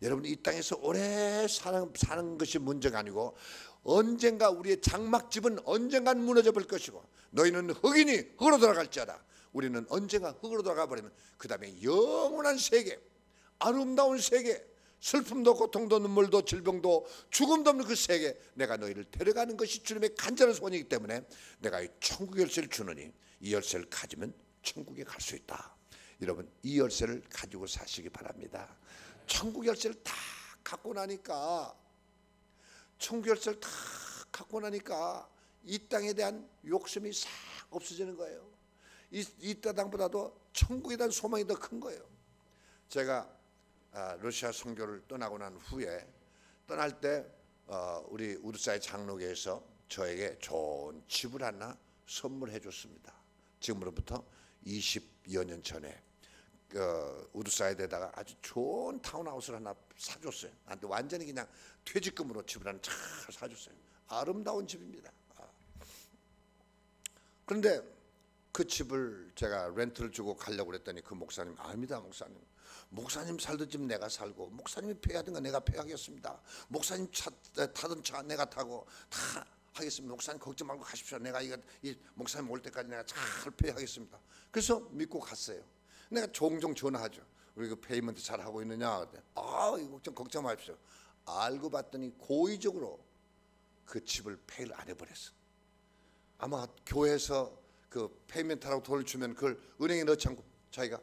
[SPEAKER 2] 여러분이 이 땅에서 오래 사는 것이 문제가 아니고 언젠가 우리의 장막집은 언젠간 무너져 볼 것이고 너희는 흑인이 흑으로 돌아갈지어다. 우리는 언젠가 흑으로 돌아가 버리면 그 다음에 영원한 세계, 아름다운 세계, 슬픔도 고통도 눈물도 질병도 죽음도 없는 그 세계, 내가 너희를 데려가는 것이 주님의 간절한 소원이기 때문에 내가 이 천국 열쇠를 주느니 이 열쇠를 가지면 천국에 갈 수 있다. 여러분, 이 열쇠를 가지고 사시기 바랍니다. 천국 열쇠를 다 갖고 나니까, 천국 열쇠를 다 갖고 나니까 이 땅에 대한 욕심이 싹 없어지는 거예요. 이 땅보다도 천국에 대한 소망이 더 큰 거예요. 제가 러시아 선교를 떠나고 난 후에 떠날 때 우리 우르사이 장로교에서 저에게 좋은 집을 하나 선물해 줬습니다. 지금으로부터 20여 년 전에 우르사이드에다가 아주 좋은 타운하우스를 하나 사줬어요. 나한테 완전히 그냥 퇴직금으로 집을 하나 잘 사줬어요. 아름다운 집입니다. 그런데 그 집을 제가 렌트를 주고 가려고 그랬더니 그 목사님, 아닙니다 목사님 살던 집 내가 살고 목사님이 폐하던 거 내가 폐하겠습니다. 목사님 타던 차 내가 타고 다 하겠습니다. 목사님 걱정 말고 가십시오. 내가 이 목사님 올 때까지 내가 잘 폐하겠습니다. 그래서 믿고 갔어요. 내가 종종 전화하죠. 우리 그 페이먼트 잘 하고 있느냐? 이거 걱정 마십시오. 알고 봤더니 고의적으로 그 집을 폐를 안 해버렸어. 아마 교회에서 그 페이먼트라고 돈을 주면 그걸 은행에 넣지 않고 자기가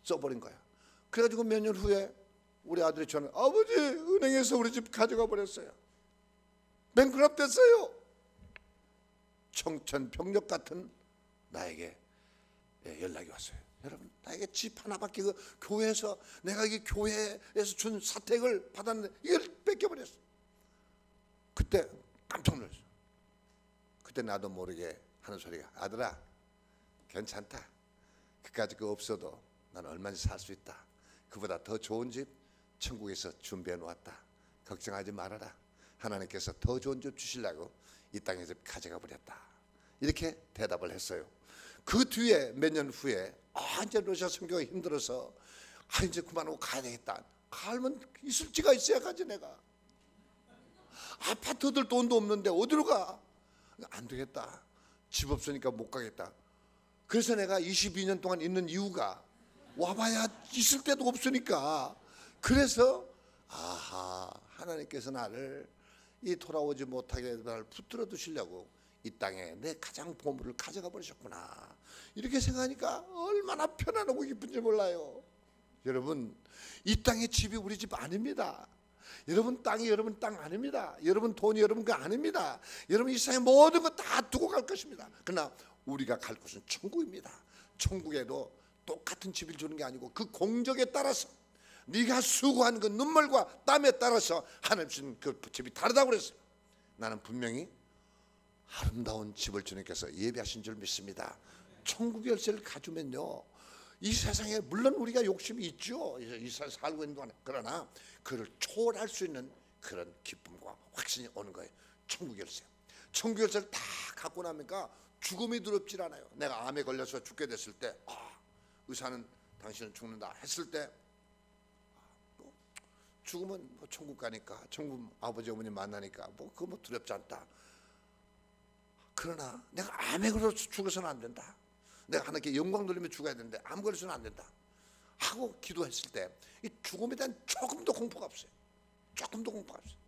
[SPEAKER 2] 써버린 거야. 그래가지고 몇 년 후에 우리 아들이 전화, 아버지 은행에서 우리 집 가져가 버렸어요. 뱅크럽 됐어요. 청천벽력 같은 나에게 연락이 왔어요. 여러분, 나에게 집 하나밖에 그 교회에서 내가 이 교회에서 준 사택을 받았는데 이걸 뺏겨버렸어. 그때 깜짝 놀랐어. 그때 나도 모르게 하는 소리가, 아들아 괜찮다. 그까짓 거 없어도 난 얼마든지 살 수 있다. 그보다 더 좋은 집 천국에서 준비해 놓았다. 걱정하지 말아라. 하나님께서 더 좋은 집 주시려고 이 땅에서 가져가 버렸다. 이렇게 대답을 했어요. 그 뒤에 몇 년 후에 이제 러시아 선교가 힘들어서 이제 그만하고 가야 되겠다. 가면 있을 지가 있어야 가지. 내가 아파트 얻을 돈도 없는데 어디로 가? 안 되겠다. 집 없으니까 못 가겠다. 그래서 내가 22년 동안 있는 이유가 와봐야 있을 데도 없으니까. 그래서 하나님께서 나를 이 돌아오지 못하게 나를 붙들어 두시려고 이 땅에 내 가장 보물을 가져가 버리셨구나. 이렇게 생각하니까 얼마나 편안하고 기쁜지 몰라요. 여러분, 이 땅의 집이 우리 집 아닙니다. 여러분 땅이 여러분 땅 아닙니다. 여러분 돈이 여러분 거 아닙니다. 여러분 이 세상의 모든 거 다 두고 갈 것입니다. 그러나 우리가 갈 곳은 천국입니다. 천국에도 똑같은 집을 주는 게 아니고 그 공적에 따라서 네가 수고한 그 눈물과 땀에 따라서 하나님 주신 그 집이 다르다고 그랬어요. 나는 분명히 아름다운 집을 주님께서 예비하신 줄 믿습니다. 천국 열쇠를 가지면요, 이 세상에 물론 우리가 욕심이 있죠. 이 세상에 살고 있는 동안에. 그러나 그를 초월할 수 있는 그런 기쁨과 확신이 오는 거예요. 천국 열쇠. 천국 열쇠를 다 갖고 나니까 죽음이 두렵질 않아요. 내가 암에 걸려서 죽게 됐을 때 의사는 당신은 죽는다 했을 때 죽으면 뭐 천국 가니까, 천국 아버지 어머니 만나니까 뭐 그거 뭐 두렵지 않다. 그러나 내가 암액으로 죽어서는 안 된다. 내가 하나님께 영광 돌리며 죽어야 되는데 암 걸려서는 안 된다 하고 기도했을 때 이 죽음에 대한 조금도 공포가 없어요. 조금도 공포가 없어요.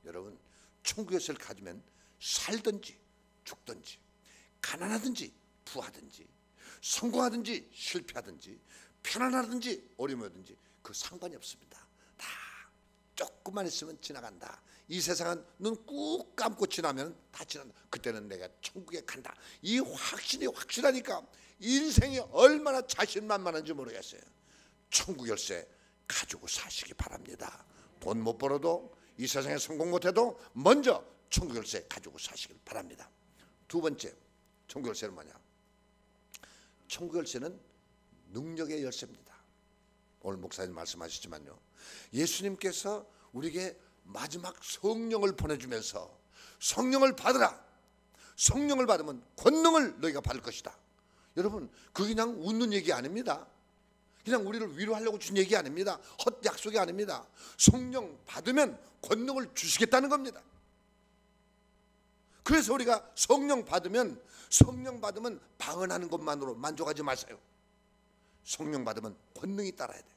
[SPEAKER 2] 여러분, 천국의 것을 가지면 살든지 죽든지 가난하든지 부하든지 성공하든지 실패하든지 편안하든지 어려움이 오든지 그 상관이 없습니다. 다 조금만 있으면 지나간다. 이 세상은 눈 꾹 감고 지나면 다 지난다. 그때는 내가 천국에 간다. 이 확신이 확실하니까 인생이 얼마나 자신만만한지 모르겠어요. 천국 열쇠 가지고 사시기 바랍니다. 돈 못 벌어도 이 세상에 성공 못해도 먼저 천국 열쇠 가지고 사시길 바랍니다. 두 번째, 천국 열쇠는 뭐냐? 천국 열쇠는 능력의 열쇠입니다. 오늘 목사님 말씀하셨지만요, 예수님께서 우리에게 마지막 성령을 보내주면서 성령을 받으라. 성령을 받으면 권능을 너희가 받을 것이다. 여러분, 그게 그냥 웃는 얘기 아닙니다. 그냥 우리를 위로하려고 준 얘기 아닙니다. 헛 약속이 아닙니다. 성령 받으면 권능을 주시겠다는 겁니다. 그래서 우리가 성령 받으면 방언하는 것만으로 만족하지 마세요. 성령 받으면 권능이 따라야 돼요.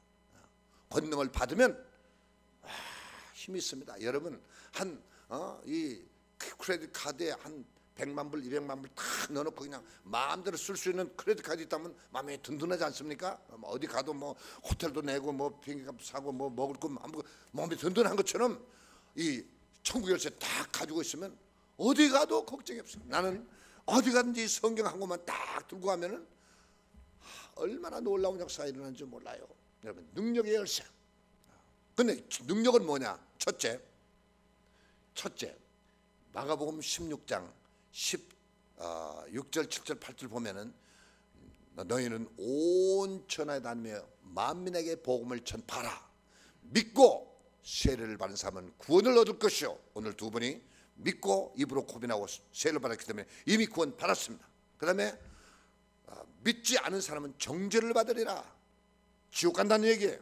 [SPEAKER 2] 권능을 받으면 힘이 있습니다. 여러분, 이 크레딧 카드에 한 100만 불, 200만 불 탁 넣어놓고 그냥 마음대로 쓸 수 있는 크레딧 카드 있다면 마음이 든든하지 않습니까? 어디 가도 뭐 호텔도 내고 뭐 비행기값 사고 뭐 먹을 거 마음이 든든한 것처럼 이 천국 열쇠 딱 가지고 있으면 어디 가도 걱정이 없어요. 나는 어디 가든지 성경 한 권만 딱 들고 가면은 얼마나 놀라운 역사가 일어나는지 몰라요. 여러분, 능력의 열쇠. 근데 능력은 뭐냐? 첫째, 마가복음 16장 6절, 7절, 8절 보면은 너희는 온 천하에 다니며 만민에게 복음을 전파하라. 믿고 세례를 받은 사람은 구원을 얻을 것이요. 오늘 두 분이 믿고 입으로 고백하고 세례를 받았기 때문에 이미 구원 받았습니다. 그 다음에 믿지 않은 사람은 정죄를 받으리라. 지옥 간다는 얘기예요.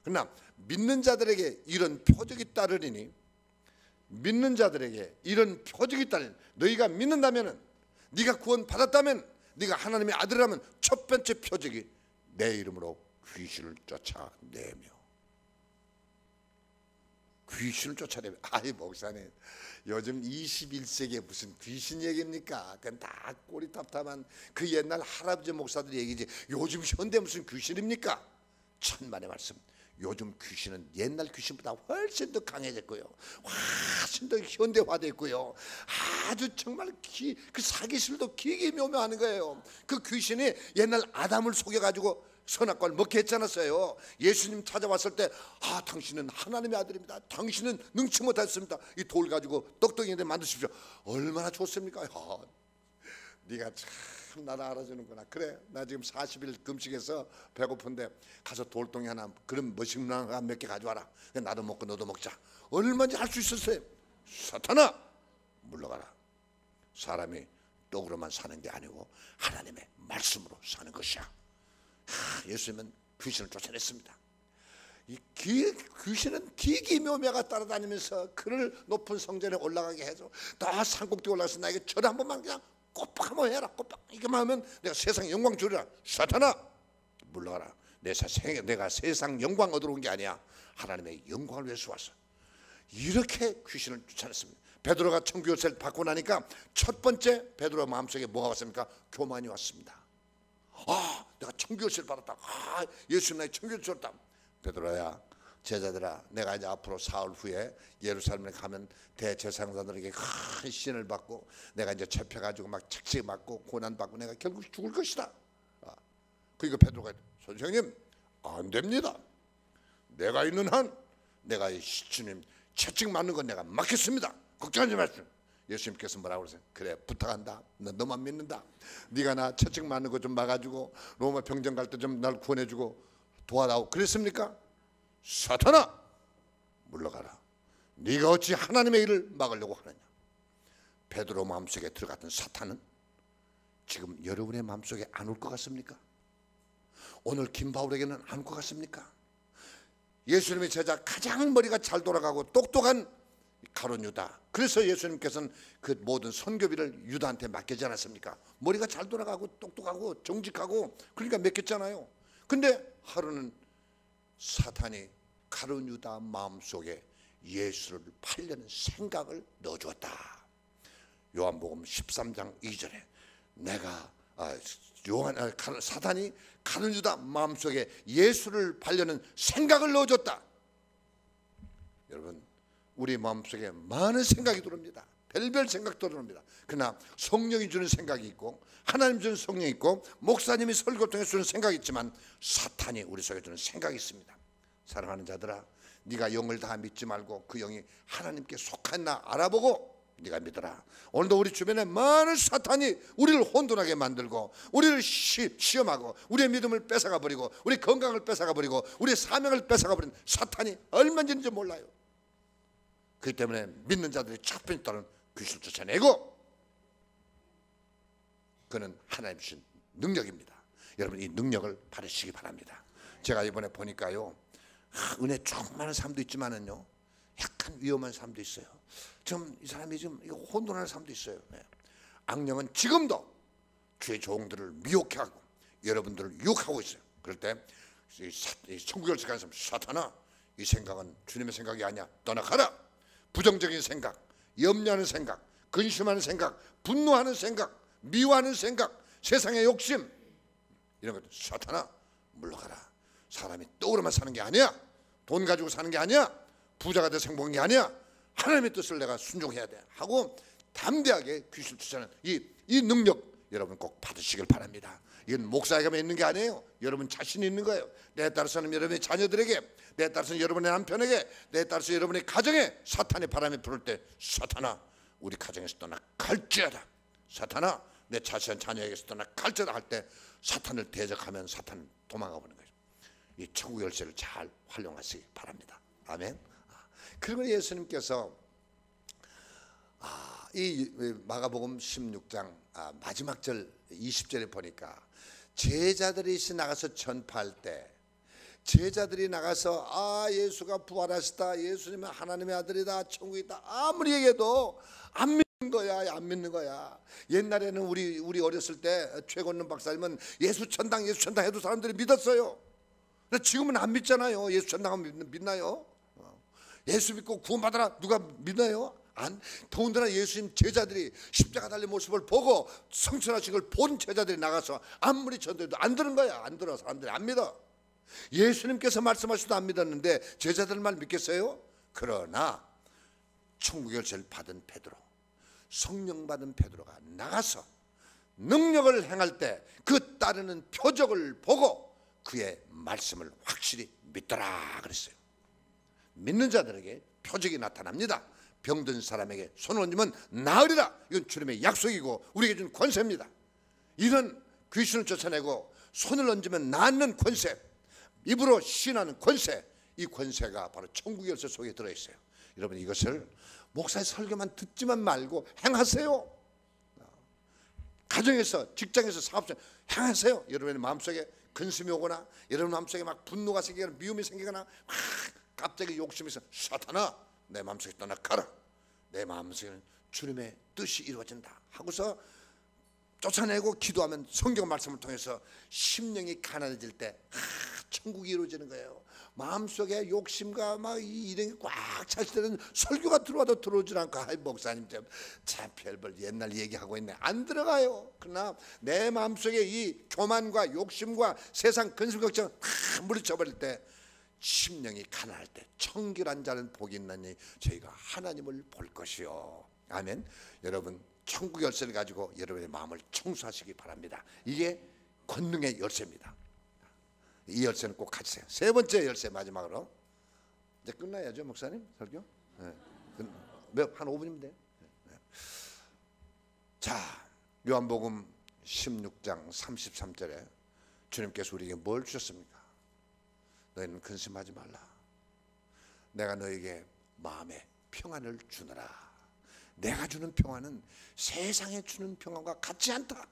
[SPEAKER 2] 그러나 믿는 자들에게 이런 표적이 따르리니, 믿는 자들에게 이런 표적이 따르니, 너희가 믿는다면, 네가 구원 받았다면, 네가 하나님의 아들이라면 첫 번째 표적이 내 이름으로 귀신을 쫓아내며. 귀신을 쫓아내며. 아이 목사님, 요즘 21세기에 무슨 귀신 얘기입니까? 그건 다 꼬리탑탑한 그 옛날 할아버지 목사들 얘기지. 요즘 현대 무슨 귀신입니까? 천만의 말씀. 요즘 귀신은 옛날 귀신보다 훨씬 더 강해졌고요, 훨씬 더 현대화됐고요, 아주 정말 그 사기술도 기기묘묘하는 거예요. 그 귀신이 옛날 아담을 속여가지고 선악과를 먹게 했지 않았어요? 예수님 찾아왔을 때, 당신은 하나님의 아들입니다. 당신은 능치 못했습니다. 이 돌 가지고 떡덩이에 만드십시오. 얼마나 좋습니까? 네가 참 나를 알아주는구나. 그래, 나 지금 40일 금식해서 배고픈데 가서 돌덩이 하나, 그런 머신랑 몇 개 가져와라. 나도 먹고 너도 먹자. 얼마든지 할 수 있었어요. 사탄아, 물러가라. 사람이 떡으로만 사는 게 아니고 하나님의 말씀으로 사는 것이야. 예수님은 귀신을 쫓아냈습니다. 이 귀신은 기기묘묘가 따라다니면서 그를 높은 성전에 올라가게 해서 다 산꼭대에 올라가서 나에게 절을 한 번만 그냥 꼬박 한번 해라. 꼬박 이것만 하면 내가 세상 영광 주리라. 사탄아, 물러가라. 내가 세상 영광 얻으러 온 게 아니야. 하나님의 영광을 위해서 왔어. 이렇게 귀신을 쫓아냈습니다. 베드로가 천국 열쇠를 받고 나니까 첫 번째 베드로 마음속에 뭐가 왔습니까? 교만이 왔습니다. 내가 천국 열쇠를 받았다. 예수님 나의 천국 열쇠를 받았다. 베드로야, 제자들아, 내가 이제 앞으로 사흘 후에 예루살렘에 가면 대제사장들에게 큰 시련을 받고 내가 이제 잡혀가지고 막 착시 맞고 고난 받고 내가 결국 죽을 것이다. 그러니까 베드로가, 선생님, 안 됩니다. 내가 있는 한 내가 이 주님 채찍 맞는 건 내가 막겠습니다. 걱정하지 마십시오. 예수님께서 뭐라고 그러세요? 그래, 부탁한다. 나 너만 믿는다. 네가 나 채찍 맞는 거 좀 막아주고 로마 병정 갈 때 좀 날 구원해주고 도와다오. 그랬습니까? 사탄아, 물러가라. 네가 어찌 하나님의 일을 막으려고 하느냐. 베드로 마음속에 들어갔던 사탄은 지금 여러분의 마음속에 안 올 것 같습니까? 오늘 김바울에게는 안 올 것 같습니까? 예수님의 제자 가장 머리가 잘 돌아가고 똑똑한 가룟 유다. 그래서 예수님께서는 그 모든 선교비를 유다한테 맡기지 않았습니까? 머리가 잘 돌아가고 똑똑하고 정직하고 그러니까 맡겼잖아요. 근데 하루는 사탄이 가룟 유다 마음속에 예수를 팔려는 생각을 넣어주었다. 요한복음 13장 2절에 사탄이 가룟 유다 마음속에 예수를 팔려는 생각을 넣어줬다. 여러분, 우리 마음속에 많은 생각이 들어옵니다. 별별 생각도 들어옵니다. 그러나 성령이 주는 생각이 있고 하나님 주는 성령이 있고 목사님이 설교 통해 주는 생각이 있지만 사탄이 우리 속에 주는 생각이 있습니다. 사랑하는 자들아, 네가 영을 다 믿지 말고 그 영이 하나님께 속했나 알아보고 네가 믿어라. 오늘도 우리 주변에 많은 사탄이 우리를 혼돈하게 만들고 우리를 시험하고 우리의 믿음을 뺏어가 버리고 우리 건강을 뺏어가 버리고 우리의 사명을 뺏어가 버린 사탄이 얼마나 있는지 몰라요. 그렇기 때문에 믿는 자들이 첫 번째 따른 귀신을 쫓아내고, 그는 하나님 주신 능력입니다. 여러분, 이 능력을 받으시기 바랍니다. 제가 이번에 보니까요, 은혜 충만한 사람도 있지만은요, 약간 위험한 사람도 있어요. 이 사람이 좀 혼돈하는 사람도 있어요. 악령은 지금도 주의 종들을 미혹하고 여러분들을 유혹하고 있어요. 그럴 때 천국 열쇠 가는 사람, 사탄아, 이 생각은 주님의 생각이 아니야, 떠나가라. 부정적인 생각, 염려하는 생각, 근심하는 생각, 분노하는 생각, 미워하는 생각, 세상의 욕심, 이런 것들 사탄아 물러가라. 사람이 떡으로만 사는 게 아니야. 돈 가지고 사는 게 아니야. 부자가 돼서 행복한 게 아니야. 하나님의 뜻을 내가 순종해야 돼 하고 담대하게 귀신을 쫓아내는 이 능력 여러분 꼭 받으시길 바랍니다. 이건 목사에게만 있는 게 아니에요. 여러분 자신이 있는 거예요. 내에 따라서는 여러분의 자녀들에게, 내에 따라서는 여러분의 남편에게, 내에 따라서 여러분의 가정에 사탄의 바람이 불을 때, 사탄아 우리 가정에서 떠나 갈지어다. 사탄아 내 자신 자녀에게서 떠나 갈지어다 할 때 사탄을 대적하면 사탄은 도망가 버리는 거예요. 이 천국 열쇠를 잘 활용하시기 바랍니다. 아멘. 그리고 예수님께서 이 마가복음 16장 마지막 절 20절에 보니까 제자들이 나가서 전파할 때, 제자들이 나가서 예수가 부활하시다, 예수님은 하나님의 아들이다, 천국이다 아무리 얘기해도 안 믿는 거야, 안 믿는 거야. 옛날에는 우리 어렸을 때 최건능 박사님은 예수 천당 해도 사람들이 믿었어요. 근데 지금은 안 믿잖아요. 예수 천당하면 믿나요? 예수 믿고 구원받아라 누가 믿나요? 더군다나 예수님 제자들이 십자가 달린 모습을 보고 성천하신 걸 본 제자들이 나가서 아무리 전도해도 안 들은 거야. 안 들어. 사람들이 안 믿어. 예수님께서 말씀하셔도 안 믿었는데 제자들 말 믿겠어요? 그러나 천국 열쇠를 받은 베드로, 성령 받은 베드로가 나가서 능력을 행할 때 그 따르는 표적을 보고 그의 말씀을 확실히 믿더라 그랬어요. 믿는 자들에게 표적이 나타납니다. 병든 사람에게 손을 얹으면 나으리라. 이건 주님의 약속이고 우리에게 준 권세입니다. 이런 귀신을 쫓아내고 손을 얹으면 낫는 권세, 입으로 시인하는 권세, 이 권세가 바로 천국 열쇠 속에 들어있어요. 여러분 이것을 목사의 설교만 듣지만 말고 행하세요. 가정에서, 직장에서, 사업장 행하세요. 여러분의 마음속에 근심이 오거나 여러분 마음속에 막 분노가 생기거나 미움이 생기거나 막 갑자기 욕심이 있어, 사탄아 내 마음속에 떠나가라. 내 마음속에는 주님의 뜻이 이루어진다 하고서 쫓아내고 기도하면 성경 말씀을 통해서 심령이 가난해질 때 천국이 이루어지는 거예요. 마음속에 욕심과 막 이런 게 꽉 찼을 때는 설교가 들어와도 들어오질 않고 목사님 참 별별 옛날 얘기하고 있네, 안 들어가요. 그러나 내 마음속에 이 교만과 욕심과 세상 근심 걱정 다 물리쳐버릴 때 심령이 가난할 때 청결한 자는 복이 있나니 저희가 하나님을 볼 것이요. 아멘. 여러분 천국 열쇠를 가지고 여러분의 마음을 청소하시기 바랍니다. 이게 권능의 열쇠입니다. 이 열쇠는 꼭 가지세요. 세 번째 열쇠 마지막으로, 이제 끝나야죠 목사님 설교. 네. 한 5분이면 돼요. 네. 자, 요한복음 16장 33절에 주님께서 우리에게 뭘 주셨습니까? 너희는 근심하지 말라. 내가 너에게 마음의 평안을 주노라. 내가 주는 평안은 세상에 주는 평안과 같지 않다.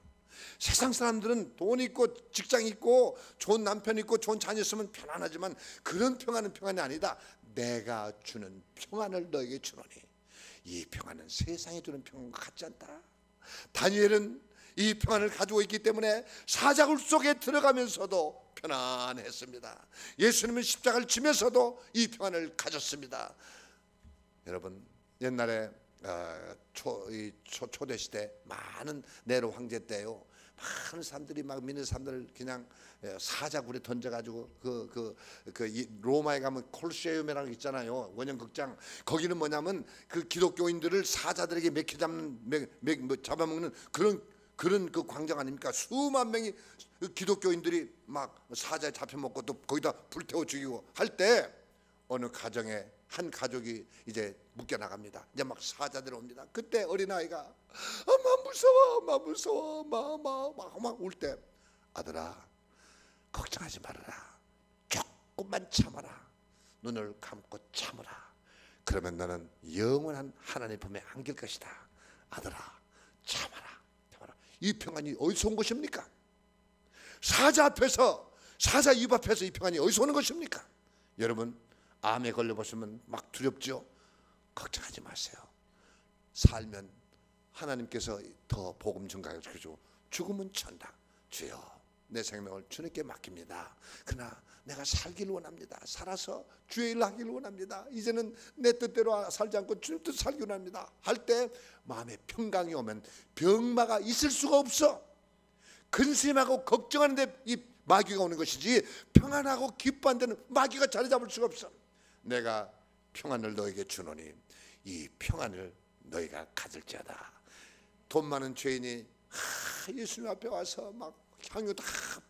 [SPEAKER 2] 세상 사람들은 돈 있고 직장 있고 좋은 남편 있고 좋은 자녀 있으면 편안하지만 그런 평안은 평안이 아니다. 내가 주는 평안을 너에게 주노니 이 평안은 세상에 주는 평안과 같지 않다. 다니엘은 이 평안을 가지고 있기 때문에 사자굴 속에 들어가면서도 편안했습니다. 예수님은 십자가를 지면서도 이 평안을 가졌습니다. 여러분, 옛날에 초대 시대 많은 네로 황제 때요, 많은 사람들이 막 믿는 사람들 그냥 사자굴에 던져가지고 로마에 가면 콜세움이라는 게 있잖아요, 원형극장. 거기는 뭐냐면 그 기독교인들을 사자들에게 잡아먹는 그런 그 광장 아닙니까? 수만 명이 기독교인들이 막 사자에 잡혀먹고 또 거기다 불태워 죽이고 할 때 어느 가정에 한 가족이 이제 묶여나갑니다. 이제 막 사자들이 옵니다. 그때 어린아이가 막 무서워 막 울 때, 아들아 걱정하지 말아라. 조금만 참아라. 눈을 감고 참아라. 그러면 너는 영원한 하나님 품에 안길 것이다. 아들아 참아라. 이 평안이 어디서 온 것입니까? 사자 입 앞에서 이 평안이 어디서 오는 것입니까? 여러분, 암에 걸려보시면 막 두렵죠? 걱정하지 마세요. 살면 하나님께서 더 복음 증가해 주시고 죽으면 천다. 주여 내 생명을 주님께 맡깁니다. 그러나 내가 살기를 원합니다. 살아서 주의 일을 하기를 원합니다. 이제는 내 뜻대로 살지 않고 주님 뜻 살기를 원합니다 할 때 마음에 평강이 오면 병마가 있을 수가 없어. 근심하고 걱정하는데 이 마귀가 오는 것이지 평안하고 기뻐한 데는 마귀가 자리 잡을 수가 없어. 내가 평안을 너에게 주노니 이 평안을 너희가 가질지어다. 돈 많은 죄인이 예수님 앞에 와서 막 향유 다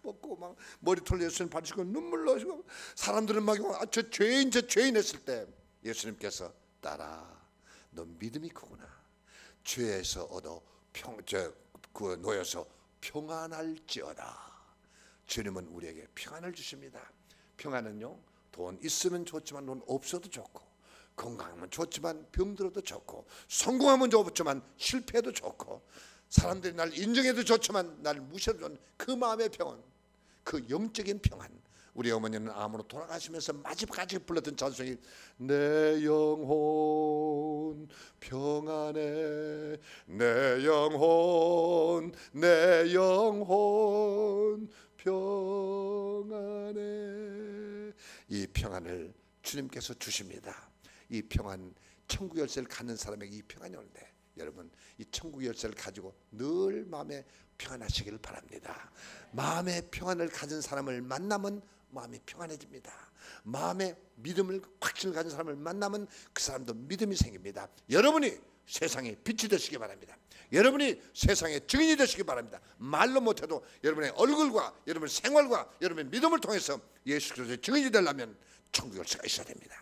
[SPEAKER 2] 뽑고 막 머리털 예수님 바르시고 눈물 넣으시고 사람들은 막 저 죄인 했을 때 예수님께서 딸아 너 믿음이 크구나. 죄에서 얻어 놓여서 평안할지어다. 주님은 우리에게 평안을 주십니다. 평안은요, 돈 있으면 좋지만 돈 없어도 좋고, 건강하면 좋지만 병들어도 좋고, 성공하면 좋지만 실패해도 좋고, 사람들이 날 인정해도 좋지만 날 무시해도 좋은 그 마음의 평안, 그 영적인 평안. 우리 어머니는 암으로 돌아가시면서 마지막까지 불렀던 찬송이 내 영혼 평안해 내 영혼 평안해. 이 평안을 주님께서 주십니다. 이 평안, 천국 열쇠를 갖는 사람에게 이 평안이 오는데 여러분 이 천국 열쇠를 가지고 늘 마음에 평안하시기를 바랍니다. 마음의 평안을 가진 사람을 만나면 마음이 평안해집니다. 마음의 믿음을 확신을 가진 사람을 만나면 그 사람도 믿음이 생깁니다. 여러분이 세상에 빛이 되시기 바랍니다. 여러분이 세상의 증인이 되시기 바랍니다. 말로 못해도 여러분의 얼굴과 여러분의 생활과 여러분의 믿음을 통해서 예수 그리스도의 증인이 되려면 천국 열쇠가 있어야 됩니다.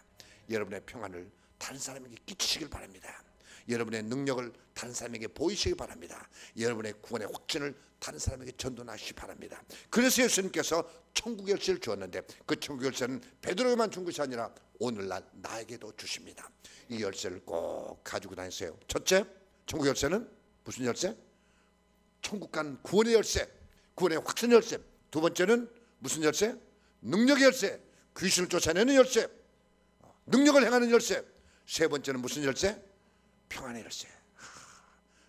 [SPEAKER 2] 여러분의 평안을 다른 사람에게 끼치시길 바랍니다. 여러분의 능력을 다른 사람에게 보이시기 바랍니다. 여러분의 구원의 확신을 다른 사람에게 전도하시기 바랍니다. 그래서 예수님께서 천국 열쇠를 주었는데 그 천국 열쇠는 베드로에만 준 것이 아니라 오늘날 나에게도 주십니다. 이 열쇠를 꼭 가지고 다니세요. 첫째, 천국 열쇠는 무슨 열쇠? 천국 간 구원의 열쇠, 구원의 확신 열쇠. 두 번째는 무슨 열쇠? 능력의 열쇠, 귀신을 쫓아내는 열쇠, 능력을 행하는 열쇠. 세 번째는 무슨 열쇠? 평안의 열쇠.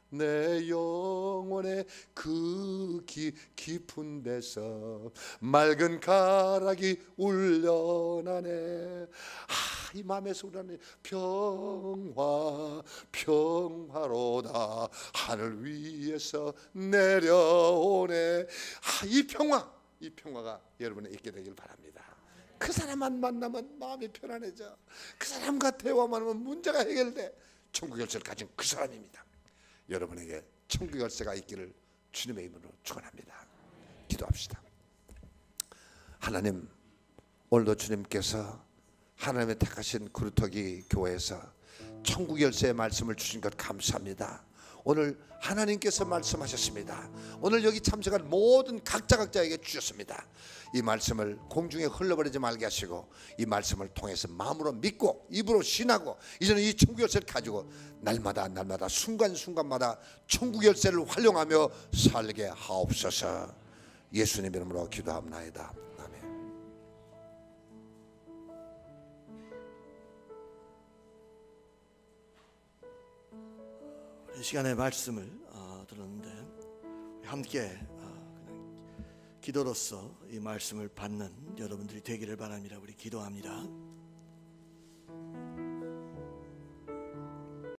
[SPEAKER 2] 내 영혼의 그 깊은 데서 맑은 가락이 울려나네. 이 마음에서 울려나네. 평화로다 하늘 위에서 내려오네. 이 평화가 여러분에 있게 되길 바랍니다. 그 사람만 만나면 마음이 편안해져. 그 사람과 대화만 하면 문제가 해결돼. 천국 열쇠를 가진 그 사람입니다. 여러분에게 천국 열쇠가 있기를 주님의 이름으로 축원합니다. 기도합시다. 하나님, 오늘도 주님께서 하나님의 택하신 구루터기 교회에서 천국 열쇠의 말씀을 주신 것 감사합니다. 오늘 하나님께서 말씀하셨습니다. 오늘 여기 참석한 모든 각자에게 주셨습니다. 이 말씀을 공중에 흘러버리지 말게 하시고 이 말씀을 통해서 마음으로 믿고 입으로 신하고 이제는 이 천국 열쇠를 가지고 날마다 순간순간마다 천국 열쇠를 활용하며 살게 하옵소서. 예수님 이름으로 기도합나이다. 아멘.
[SPEAKER 1] 이 시간에 말씀을 들었는데 함께 그냥 기도로서 이 말씀을 받는 여러분들이 되기를 바랍니다. 우리 기도합니다.